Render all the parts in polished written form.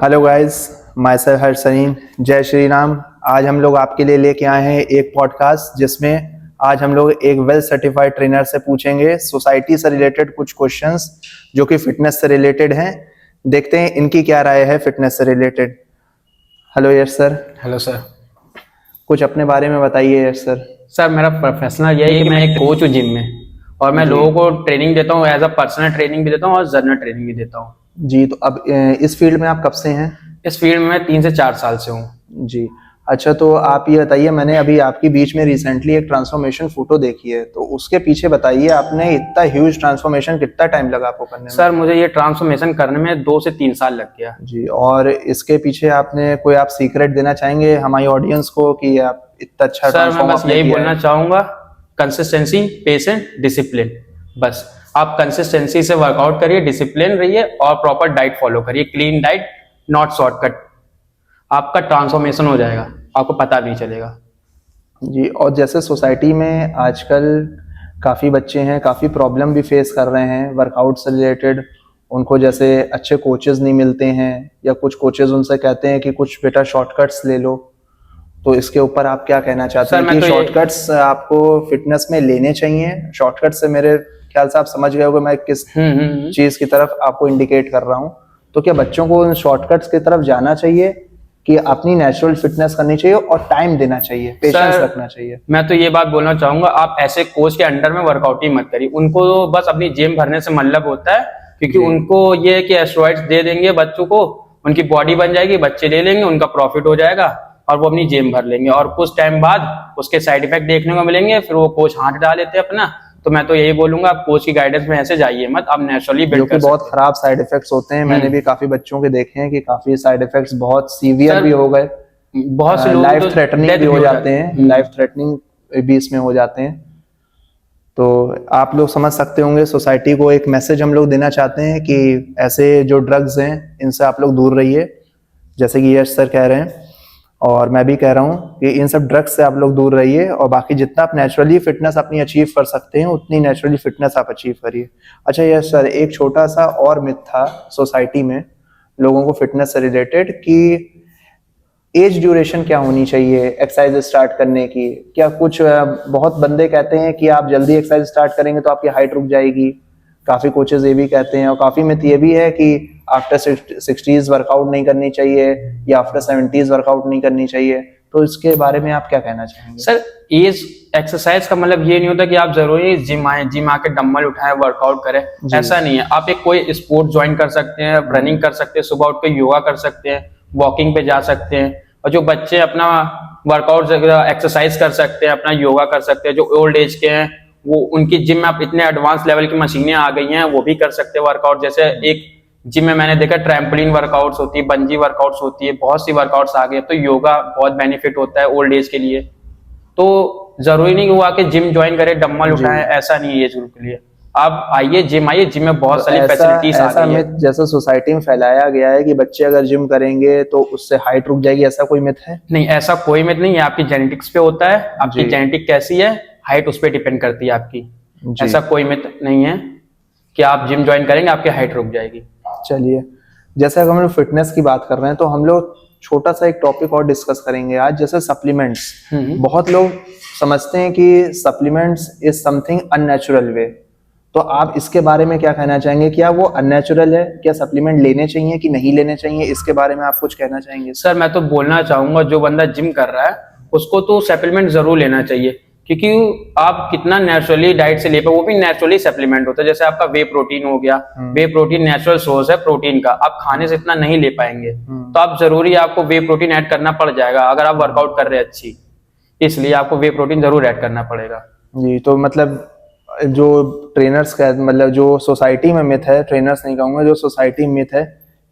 Hello guys, my self हर्ष सरीन। जय श्री राम। आज हम लोग आपके लिए लेके आए हैं एक पॉडकास्ट जिसमें आज हम लोग एक वेल सर्टिफाइड ट्रेनर से पूछेंगे सोसाइटी से रिलेटेड कुछ क्वेश्चंस जो कि फिटनेस से रिलेटेड हैं। देखते हैं इनकी क्या राय है फिटनेस से रिलेटेड। हेलो यश सर। Hello sir. कुछ अपने बारे में बताइए यश सर। सर मेरा प्रोफेशनल यही है कि मैं एक कोच हूँ जिम में, और मैं लोगों को ट्रेनिंग देता हूँ, एज अ पर्सनल ट्रेनिंग भी देता हूँ और जर्नल ट्रेनिंग भी देता हूँ। जी, तो अब इस फील्ड में आप कब से हैं? इस फील्ड में मैं 3 से 4 साल से हूँ। जी, अच्छा, तो आप ये बताइए, मैंने अभी आपकी बीच में रिसेंटली एक ट्रांसफॉर्मेशन फोटो देखी है, तो उसके पीछे बताइए आपने इतना ह्यूज ट्रांसफॉर्मेशन कितना टाइम लगा आपको करने में? सर मुझे ये ट्रांसफॉर्मेशन करने में 2 से 3 साल लग गया। जी, और इसके पीछे आपने कोई आप सीक्रेट देना चाहेंगे हमारी ऑडियंस को कि आप इतना अच्छा सर मैं बस यही बोलना है? चाहूंगा, कंसिस्टेंसी, पेशेंस, डिसिप्लिन। बस आप कंसिस्टेंसी से वर्कआउट करिए, डिसिप्लिन रहिए और प्रॉपर डाइट फॉलो करिए, क्लीन डाइट, नॉट शॉर्टकट। आपका ट्रांसफॉर्मेशन हो जाएगा, आपको पता भी चलेगा। जी, और जैसे सोसाइटी में आजकल काफ़ी बच्चे हैं, काफ़ी प्रॉब्लम भी फेस कर रहे हैं वर्कआउट से रिलेटेड। उनको जैसे अच्छे कोचेस नहीं मिलते हैं, या कुछ कोचेस उनसे कहते हैं कि कुछ बेटा शॉर्टकट्स ले लो। तो इसके ऊपर आप क्या कहना चाहते हैं कि शॉर्टकट्स आपको फिटनेस में लेने चाहिए? शॉर्टकट से मेरे ख्याल से आप समझ गए होंगे मैं किस चीज की तरफ आपको इंडिकेट कर रहा हूँ। तो क्या बच्चों को उन शॉर्टकट्स की तरफ जाना चाहिए कि अपनी नेचुरल फिटनेस करनी चाहिए और टाइम देना चाहिए, पेशेंस रखना चाहिए? मैं तो ये बात बोलना चाहूंगा, आप ऐसे कोच के अंडर में वर्कआउट ही मत करिए। उनको तो बस अपनी जेब भरने से मतलब होता है, क्योंकि उनको ये है कि एस्टेरॉइड्स दे देंगे बच्चों को, उनकी बॉडी बन जाएगी, बच्चे ले लेंगे, उनका प्रॉफिट हो जाएगा और वो अपनी जेब भर लेंगे, और कुछ टाइम बाद उसके साइड इफेक्ट देखने को मिलेंगे, फिर वो कोच हाथ डाल लेते हैं अपना। तो मैं तो यही बोलूंगा, आप कोच की गाइडेंस में ऐसे जाइए मत, आप नेचुरली बिल्ड कर सकते हैं। बहुत खराब साइड इफेक्ट्स होते हैं, मैंने भी काफी बच्चों के देखे हैं कि काफी साइड इफेक्ट्स बहुत सीवियर भी हो गए, बहुत से लोग लाइफ थ्रेटनिंग भी हो जाते हैं, लाइफ थ्रेटनिंग भी इसमें हो जाते हैं। तो आप लोग समझ सकते होंगे, सोसाइटी को एक मैसेज हम लोग देना चाहते हैं कि ऐसे जो ड्रग्स हैं इनसे आप लोग दूर रहिए, जैसे कि यश सर कह रहे हैं और मैं भी कह रहा हूँ कि इन सब ड्रग्स से आप लोग दूर रहिए, और बाकी जितना आप नेचुरली फिटनेस अपनी अचीव कर सकते हैं उतनी नेचुरली फिटनेस आप अचीव करिए। अच्छा यश सर, एक छोटा सा और मिथ था सोसाइटी में लोगों को फिटनेस से रिलेटेड कि एज ड्यूरेशन क्या होनी चाहिए एक्सरसाइज स्टार्ट करने की? क्या कुछ बहुत बंदे कहते हैं कि आप जल्दी एक्सरसाइज स्टार्ट करेंगे तो आपकी हाइट रुक जाएगी, काफी कोचेस ये भी कहते हैं, और काफी मिथ ये भी है कि आफ्टर 60s वर्कआउट नहीं करनी चाहिए या आफ्टर 70s वर्कआउट नहीं करनी चाहिए। तो इसके बारे में आप क्या कहना चाहेंगे? सर एज एक्सरसाइज का मतलब ये नहीं होता कि आप जरूरी जिम आए, जिम आके डंबल उठाएं, वर्कआउट करें, ऐसा नहीं है। आप एक कोई स्पोर्ट ज्वाइन कर सकते हैं, रनिंग कर सकते हैं, सुबह उठ के योगा कर सकते हैं, वॉकिंग पे जा सकते हैं, और जो बच्चे अपना वर्कआउट एक्सरसाइज कर सकते हैं, अपना योगा कर सकते हैं, जो ओल्ड एज के हैं वो उनकी जिम में आप इतने एडवांस लेवल की मशीनें आ गई हैं, वो भी कर सकते हैं वर्कआउट। जैसे एक जिम में मैंने देखा ट्रैम्पोलिन वर्कआउट्स होती है, बंजी वर्कआउट्स होती है, बहुत सी वर्कआउट्स आ गई। तो योगा बहुत बेनिफिट होता है ओल्ड एज के लिए। तो जरूरी नहीं हुआ कि जिम ज्वाइन करें, डंबल उठाएं, ऐसा नहीं है एज ग्रुप के लिए। आप आइए, जिम आइए, जिम में बहुत सारी फैसिलिटीज आ गई है। जैसा सोसाइटी में फैलाया गया है कि बच्चे अगर जिम करेंगे तो उससे हाइट रुक जाएगी, ऐसा कोई मिथ है? नहीं, ऐसा कोई मिथ नहीं है। आपकी जेनेटिक्स पे होता है, आपकी जेनेटिक कैसी है, हाइट उस पर डिपेंड करती है आपकी। ऐसा कोई मिथ नहीं है कि आप जिम ज्वाइन करेंगे आपकी हाइट रुक जाएगी। चलिए, जैसे अगर हम लोग फिटनेस की बात कर रहे हैं तो हम लोग छोटा सा एक टॉपिक और डिस्कस करेंगे आज, जैसे सप्लीमेंट्स। बहुत लोग समझते हैं कि सप्लीमेंट्स इज समथिंग अननेचुरल वे, तो आप इसके बारे में क्या कहना चाहेंगे? क्या वो अननेचुरल है? क्या सप्लीमेंट लेने चाहिए कि नहीं लेने चाहिए? इसके बारे में आप कुछ कहना चाहेंगे? सर मैं तो बोलना चाहूंगा, जो बंदा जिम कर रहा है उसको तो सप्लीमेंट जरूर लेना चाहिए, क्योंकि आप कितना नेचुरली डाइट से ले पाए, वो भी नेचुरली सप्लीमेंट होता है। जैसे आपका वे प्रोटीन हो गया, वे प्रोटीन नेचुरल सोर्स है प्रोटीन का, आप खाने से इतना नहीं ले पाएंगे, तो आप जरूरी आपको वे प्रोटीन ऐड करना पड़ जाएगा अगर आप वर्कआउट कर रहे हैं अच्छी, इसलिए आपको वे प्रोटीन जरूर ऐड करना पड़ेगा। जी, तो मतलब जो ट्रेनर्स का मतलब जो सोसाइटी में मिथ है, ट्रेनर्स नहीं कहूंगा, जो सोसाइटी मिथ है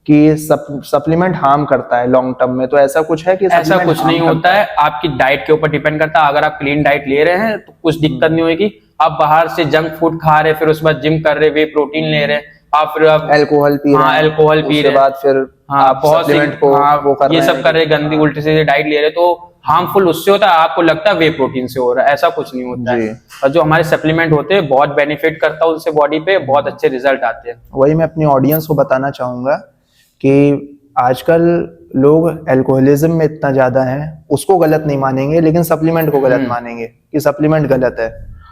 कि सप्लीमेंट हार्म करता है लॉन्ग टर्म में, तो ऐसा कुछ है कि ऐसा कुछ नहीं होता है। आपकी डाइट के ऊपर डिपेंड करता है। अगर आप क्लीन डाइट ले रहे हैं तो कुछ दिक्कत नहीं होगी। आप बाहर से जंक फूड खा रहे, फिर उसके बाद जिम कर रहे, वे प्रोटीन ले रहे, आप फिर अल्कोहल पी रहे, अल्कोहल पी रहे, बाद फिर बहुत ये सब कर रहे, गंदी उल्टी सीधी डाइट ले रहे, तो हार्मफुल उससे होता है। आपको लगता है वे प्रोटीन से हो रहा है, ऐसा कुछ नहीं होता है। और जो हमारे सप्लीमेंट होते हैं बहुत बेनिफिट करता है उनसे, बॉडी पे बहुत अच्छे रिजल्ट आते हैं। वही मैं अपनी ऑडियंस को बताना चाहूंगा कि आजकल लोग अल्कोहलिज्म में इतना ज्यादा है, उसको गलत नहीं मानेंगे लेकिन सप्लीमेंट को गलत मानेंगे कि सप्लीमेंट गलत है।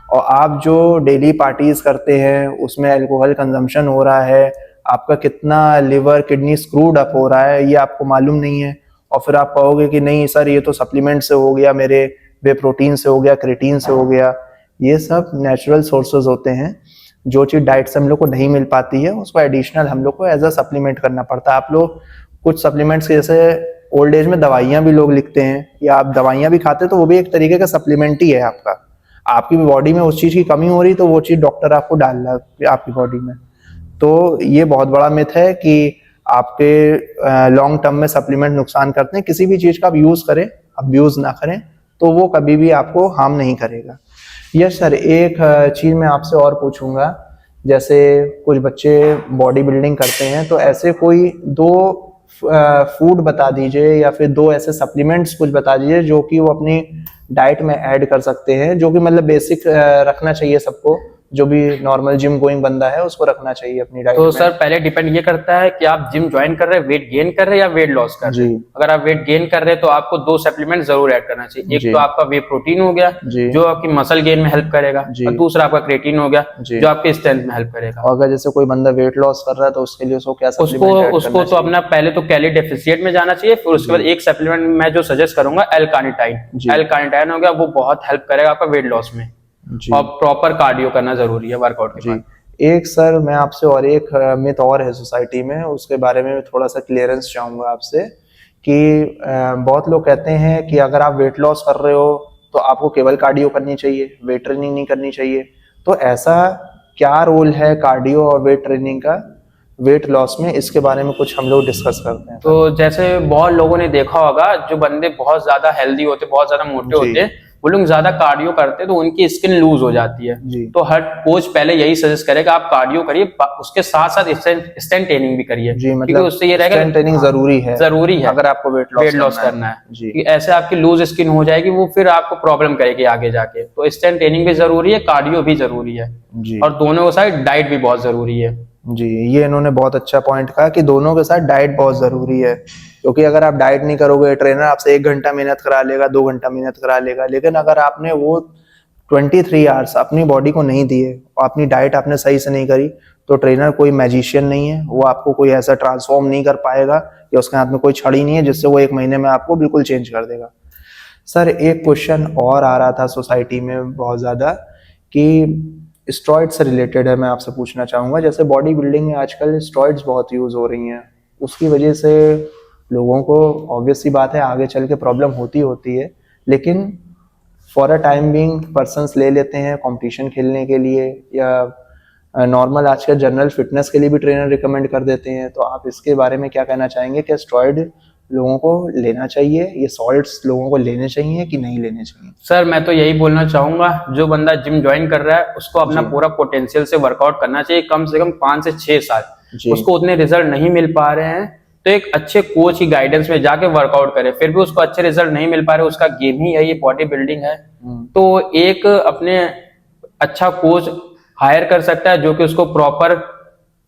और आप जो डेली पार्टीज करते हैं उसमें अल्कोहल कंजम्पशन हो रहा है, आपका कितना लिवर किडनी स्क्रूड अप हो रहा है ये आपको मालूम नहीं है, और फिर आप कहोगे कि नहीं सर ये तो सप्लीमेंट से हो गया, मेरे वे प्रोटीन से हो गया, क्रिएटिन से हो गया। ये सब नेचुरल सोर्सेज होते हैं, जो चीज़ डाइट से हम लोग को नहीं मिल पाती है उसको एडिशनल हम लोग को एज अ सप्लीमेंट करना पड़ता है। आप लोग कुछ सप्लीमेंट्स जैसे ओल्ड एज में दवाइयाँ भी लोग लिखते हैं, या आप दवाइयाँ भी खाते हैं तो वो भी एक तरीके का सप्लीमेंट ही है आपका। आपकी बॉडी में उस चीज़ की कमी हो रही तो वो चीज़ डॉक्टर आपको डाल रहा है आपकी बॉडी में। तो ये बहुत बड़ा मिथ है कि आपके लॉन्ग टर्म में सप्लीमेंट नुकसान करते हैं। किसी भी चीज़ का आप यूज़ करें, अब्यूज़ ना करें, तो वो कभी भी आपको हार्म नहीं करेगा। यस सर, एक चीज़ मैं आपसे और पूछूंगा, जैसे कुछ बच्चे बॉडी बिल्डिंग करते हैं तो ऐसे कोई दो फूड बता दीजिए या फिर दो ऐसे सप्लीमेंट्स कुछ बता दीजिए जो कि वो अपनी डाइट में ऐड कर सकते हैं, जो कि मतलब बेसिक रखना चाहिए सबको, जो भी नॉर्मल जिम गोइंग बंदा है उसको रखना चाहिए अपनी डाइट तो में। सर पहले डिपेंड ये करता है कि आप जिम ज्वाइन कर रहे हैं, वेट गेन कर रहे हैं या वेट लॉस कर रहे हैं। अगर आप वेट गेन कर रहे हैं तो आपको दो सप्लीमेंट जरूर ऐड करना चाहिए। एक तो आपका वे प्रोटीन हो गया जो आपकी मसल गेन में हेल्प करेगा, और दूसरा आपका क्रिएटिन हो गया जो आपके स्ट्रेंथ में हेल्प करेगा। और अगर जैसे कोई बंदा वेट लॉस कर रहा है तो उसके लिए उसको क्या उसको तो अपना पहले तो कैलोरी डेफिशिएट में जाना चाहिए, फिर उसके बाद एक सप्लीमेंट मैं जो सजेस्ट करूंगा L-कार्निटाइन। L-कार्निटाइन हो गया, वो बहुत हेल्प करेगा आपका वेट लॉस में। और प्रॉपर कार्डियो करना जरूरी है वर्कआउट के बाद। एक सर मैं आपसे और एक मिथ और है सोसाइटी में, उसके बारे में थोड़ा सा क्लियरेंस चाहूंगा आपसे कि बहुत लोग कहते हैं कि अगर आप वेट लॉस कर रहे हो तो आपको केवल कार्डियो करनी चाहिए, वेट ट्रेनिंग नहीं करनी चाहिए। तो ऐसा क्या रोल है कार्डियो और वेट ट्रेनिंग का वेट लॉस में, इसके बारे में कुछ हम लोग डिस्कस करते हैं। तो जैसे बहुत लोगों ने देखा होगा, जो बंदे बहुत ज्यादा हेल्दी होते, बहुत ज्यादा मोटे होते, वो लोग ज्यादा कार्डियो करते तो उनकी स्किन लूज हो जाती है। तो हर कोच पहले यही सजेस्ट करेगा आप कार्डियो करिए, उसके साथ साथ स्ट्रेंथ ट्रेनिंग भी करिए, क्योंकि उससे ये रहेगा ट्रेनिंग जरूरी है अगर आपको वेट लॉस करना है। कि ऐसे आपकी लूज स्किन हो जाएगी, वो फिर आपको प्रॉब्लम करेगी आगे जाके। तो स्ट्रेंथ ट्रेनिंग भी जरूरी है, कार्डियो भी जरूरी है, और दोनों के साथ डाइट भी बहुत जरूरी है। जी, ये इन्होंने बहुत अच्छा पॉइंट कहा कि दोनों के साथ डाइट बहुत जरूरी है, क्योंकि अगर आप डाइट नहीं करोगे, ट्रेनर आपसे 1 घंटा मेहनत करा लेगा, 2 घंटा मेहनत करा लेगा, लेकिन अगर आपने वो 23 आवर्स अपनी बॉडी को नहीं दिए और अपनी डाइट आपने सही से नहीं करी, तो ट्रेनर कोई मैजिशियन नहीं है, वो आपको कोई ऐसा ट्रांसफॉर्म नहीं कर पाएगा, या उसके हाथ में कोई छड़ी नहीं है जिससे वो 1 महीने में आपको बिल्कुल चेंज कर देगा। सर एक क्वेश्चन और आ रहा था सोसाइटी में बहुत ज्यादा कि स्टेरॉइड से रिलेटेड है, मैं आपसे पूछना चाहूंगा। जैसे बॉडी बिल्डिंग में आजकल स्टेरॉइड्स बहुत यूज हो रही हैं, उसकी वजह से लोगों को ऑब्वियस सी बात है आगे चल के प्रॉब्लम होती है, लेकिन for a time being persons ले लेते हैं कंपटीशन खेलने के लिए, या नॉर्मल आजकल जनरल फिटनेस के लिए भी ट्रेनर रिकमेंड कर देते हैं। तो आप इसके बारे में क्या कहना चाहेंगे कि स्टेरॉइड लोगों को लेना चाहिए, ये सॉल्ट्स लोगों को लेने चाहिए कि नहीं लेने चाहिए? सर मैं तो यही बोलना चाहूंगा, जो बंदा जिम ज्वाइन कर रहा है उसको अपना पूरा पोटेंशियल से वर्कआउट करना चाहिए, कम से कम 5 से 6 साल। उसको उतने रिजल्ट नहीं मिल पा रहे हैं तो एक अच्छे कोच की गाइडेंस में जाके वर्कआउट करे, फिर भी उसको अच्छे रिजल्ट नहीं मिल पा रहे, उसका गेम ही है ये बॉडी बिल्डिंग है, तो एक अपने अच्छा कोच हायर कर सकता है जो कि उसको प्रॉपर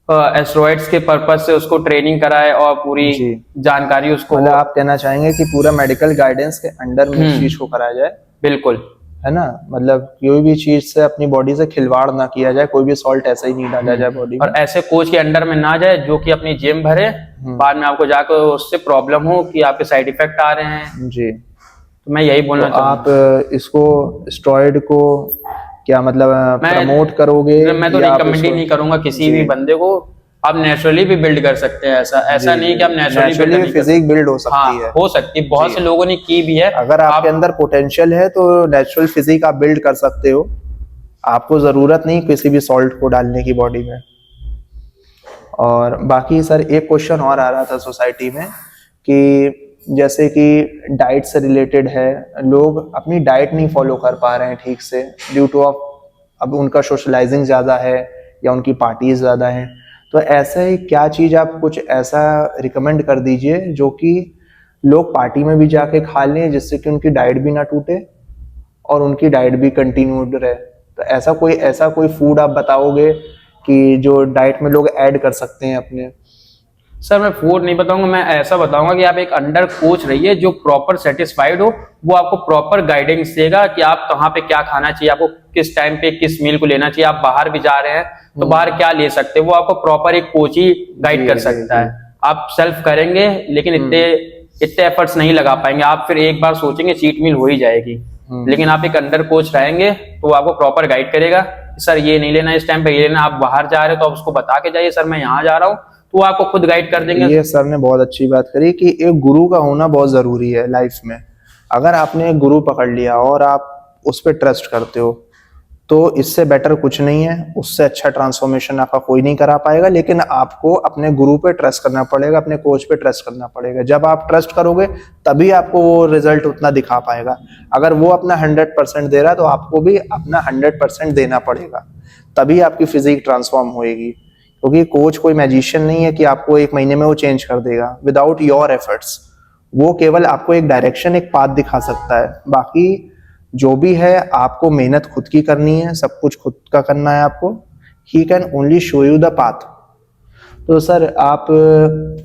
एस्टेरॉइड्स के पर्पज से उसको ट्रेनिंग कराए और पूरी जानकारी उसको। मतलब आप कहना चाहेंगे कि पूरा मेडिकल गाइडेंस के अंडर में इस चीज को कराया जाए? बिल्कुल, है ना, मतलब कोई भी चीज से अपनी बॉडी से खिलवाड़ ना किया जाए, कोई भी सॉल्ट ऐसा ही नहीं डाला जाए बॉडी में, और ऐसे कोच के अंडर में ना जाए जो कि अपनी जिम भरे, बाद में आपको जाकर उससे प्रॉब्लम हो कि आपके साइड इफेक्ट आ रहे हैं। जी, तो मैं यही बोलना चाहूंगा। आप इसको स्टेरॉइड को क्या मतलब प्रमोट करोगे? मैं तो रिकमेंड ही नहीं करूंगा किसी भी बंदे को। आप नेचुरली भी बिल्ड कर सकते हैं, ऐसा नहीं कि आप नेचुरली फिजिक बिल्ड हो सकती है। हो सकती है, बहुत से लोगों ने की भी है। अगर आपके अंदर पोटेंशियल है तो नेचुरल फिजिक आप बिल्ड कर सकते हो, आपको जरूरत नहीं किसी भी सॉल्ट को डालने की बॉडी में। और बाकी सर एक क्वेश्चन और आ रहा था सोसाइटी में कि जैसे कि डाइट से रिलेटेड है, लोग अपनी डाइट नहीं फॉलो कर पा रहे हैं ठीक से ड्यू टू अब उनका सोशलाइजिंग ज़्यादा है या उनकी पार्टीज ज़्यादा हैं। तो ऐसा ही क्या चीज़ आप कुछ ऐसा रिकमेंड कर दीजिए जो कि लोग पार्टी में भी जाके खा लें, जिससे कि उनकी डाइट भी ना टूटे और उनकी डाइट भी कंटिन्यूड रहे। तो ऐसा कोई फूड आप बताओगे कि जो डाइट में लोग ऐड कर सकते हैं अपने? सर मैं फूड नहीं बताऊंगा, मैं ऐसा बताऊंगा कि आप एक अंडर कोच रहिए जो प्रॉपर सेटिस्फाइड हो, वो आपको प्रॉपर गाइडेंस देगा कि आप कहाँ पे क्या खाना चाहिए, आपको किस टाइम पे किस मील को लेना चाहिए, आप बाहर भी जा रहे हैं तो बाहर क्या ले सकते हैं, वो आपको प्रॉपर एक कोच ही गाइड कर सकता है। आप सेल्फ करेंगे लेकिन इतने एफर्ट्स नहीं लगा पाएंगे, आप फिर एक बार सोचेंगे चीट मील हो ही जाएगी। लेकिन आप एक अंडर कोच रहेंगे तो आपको प्रॉपर गाइड करेगा, सर ये नहीं लेना इस टाइम पे, ये लेना। आप बाहर जा रहे हो तो आप उसको बता के जाइए, सर मैं यहाँ जा रहा हूँ, तो वो आपको खुद गाइड कर देंगे। ये सर ने बहुत अच्छी बात करी कि एक गुरु का होना बहुत जरूरी है लाइफ में। अगर आपने एक गुरु पकड़ लिया और आप उस पर ट्रस्ट करते हो तो इससे बेटर कुछ नहीं है, उससे अच्छा ट्रांसफॉर्मेशन आपका कोई नहीं करा पाएगा। लेकिन आपको अपने गुरु पे ट्रस्ट करना पड़ेगा, अपने कोच पे ट्रस्ट करना पड़ेगा। जब आप ट्रस्ट करोगे तभी आपको वो रिजल्ट उतना दिखा पाएगा। अगर वो अपना 100% दे रहा है तो आपको भी अपना 100% देना पड़ेगा, तभी आपकी फिजिक ट्रांसफॉर्म होएगी। क्योंकि कोच कोई मैजिशियन नहीं है कि आपको एक महीने में वो चेंज कर देगा विदाउट योर एफर्ट्स। वो केवल आपको एक डायरेक्शन, एक पाथ दिखा सकता है। बाकी जो भी है आपको मेहनत खुद की करनी है, सब कुछ खुद का करना है आपको। He can only show you the path. तो सर आप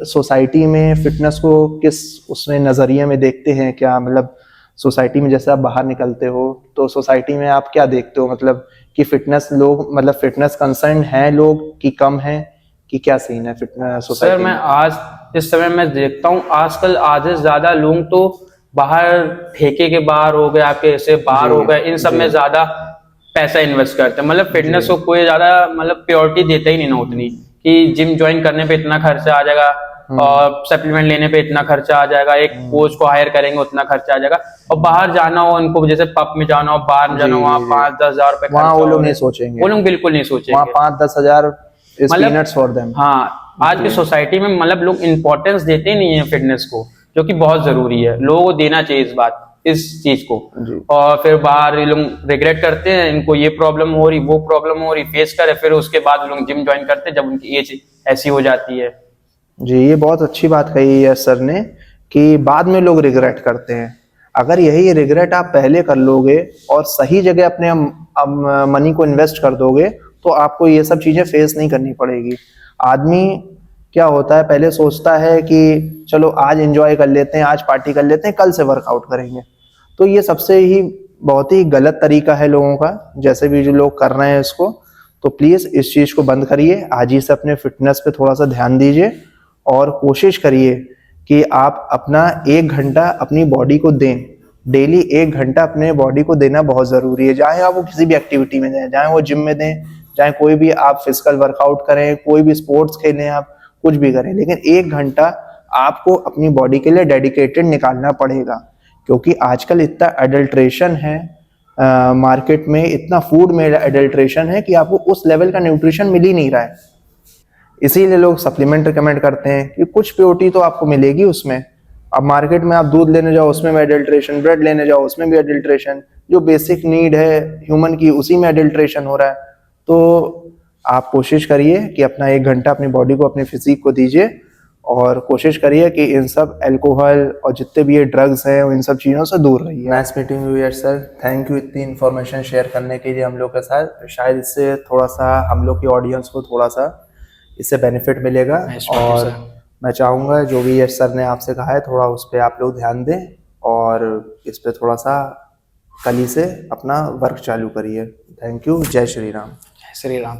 सोसाइटी में फिटनेस को किस उसमें नज़रिए में देखते हैं? क्या मतलब सोसाइटी में जैसे आप बाहर निकलते हो तो सोसाइटी में आप क्या देखते हो, मतलब कि फिटनेस लोग, मतलब फिटनेस कंसर्न है लोग कि कम है, कि क्या सीन है फिटनेस सोसाइटी सर में? मैं आज इस समय मैं देखता हूँ आजकल आधे से ज्यादा लोग तो बाहर ठेके के बाहर हो गए, आपके ऐसे बाहर हो गए, इन सब में ज्यादा पैसा इन्वेस्ट करते हैं। मतलब फिटनेस को कोई ज्यादा मतलब प्योरिटी देता ही नहीं ना उतनी, कि जिम ज्वाइन करने पे इतना खर्चा आ जाएगा और सप्लीमेंट लेने पे इतना खर्चा आ जाएगा, एक कोच को हायर करेंगे उतना खर्चा आ जाएगा, और बाहर जाना हो उनको, जैसे पब में जाना हो, बाहर में जाना हो, वहाँ 5-10 हजार रुपए वहाँ वो लोग नहीं सोचेंगे, वो लोग बिल्कुल नहीं सोचेंगे। वहाँ 5-10 हजार is peanuts for them। हाँ, आज की सोसाइटी में मतलब लोग इम्पोर्टेंस देते ही नहीं है फिटनेस को, जो कि बहुत जरूरी है। लोगों को देना चाहिए इस चीज को। और फिर बाहर ये लोग रिग्रेट करते हैं, इनको ये प्रॉब्लम हो रही, वो प्रॉब्लम हो रही, फेस करे, फिर उसके बाद लोग जिम ज्वाइन करते हैं जब उनकी एज ऐसी हो जाती है। जी, ये बहुत अच्छी बात कही है सर ने कि बाद में लोग रिग्रेट करते हैं। अगर यही रिग्रेट आप पहले कर लोगे और सही जगह अपने मनी को इन्वेस्ट कर दोगे तो आपको ये सब चीजें फेस नहीं करनी पड़ेगी। आदमी क्या होता है, पहले सोचता है कि चलो आज एंजॉय कर लेते हैं, आज पार्टी कर लेते हैं, कल से वर्कआउट करेंगे। तो ये सबसे ही बहुत ही गलत तरीका है लोगों का, जैसे भी जो लोग कर रहे हैं इसको। तो प्लीज इस चीज को बंद करिए, आज ही से अपने फिटनेस पे थोड़ा सा ध्यान दीजिए और कोशिश करिए कि आप अपना 1 घंटा अपनी बॉडी को दें। डेली 1 घंटा अपने बॉडी को देना बहुत जरूरी है, चाहे आप वो किसी भी एक्टिविटी में दें, चाहे वो जिम में दें, चाहे कोई भी आप फिजिकल वर्कआउट करें, कोई भी स्पोर्ट्स खेलें, आप कुछ भी करें, लेकिन 1 घंटा आपको अपनी बॉडी के लिए डेडिकेटेड निकालना पड़ेगा। क्योंकि आजकल इतना एडल्ट्रेशन है मार्केट में, इतना फूड में एडल्ट्रेशन है कि आपको उस लेवल का न्यूट्रिशन मिल ही नहीं रहा है। इसीलिए लोग सप्लीमेंट रिकमेंड करते हैं कि कुछ प्योरिटी तो आपको मिलेगी उसमें। अब मार्केट में आप दूध लेने जाओ उसमें भी एडल्ट्रेशन, ब्रेड लेने जाओ उसमें भी एडल्ट्रेशन, जो बेसिक नीड है ह्यूमन की उसी में एडल्ट्रेशन हो रहा है। तो आप कोशिश करिए कि अपना 1 घंटा अपनी बॉडी को, अपनी फिजिक को दीजिए और कोशिश करिए कि इन सब अल्कोहल और जितने भी ये ड्रग्स हैं इन सब चीज़ों से दूर रहिए। नाइस मीटिंग यू यार सर, थैंक यू इतनी इन्फॉर्मेशन शेयर करने के लिए हम लोग के साथ। शायद इससे थोड़ा सा हम लोग की ऑडियंस को थोड़ा सा इससे बेनिफिट मिलेगा। और मैं चाहूँगा जो भी यश सर ने आपसे कहा है थोड़ा उस पर आप लोग ध्यान दें और इस पर थोड़ा सा कल ही से अपना वर्क चालू करिए। Thank you. जय श्री राम। जय श्री राम।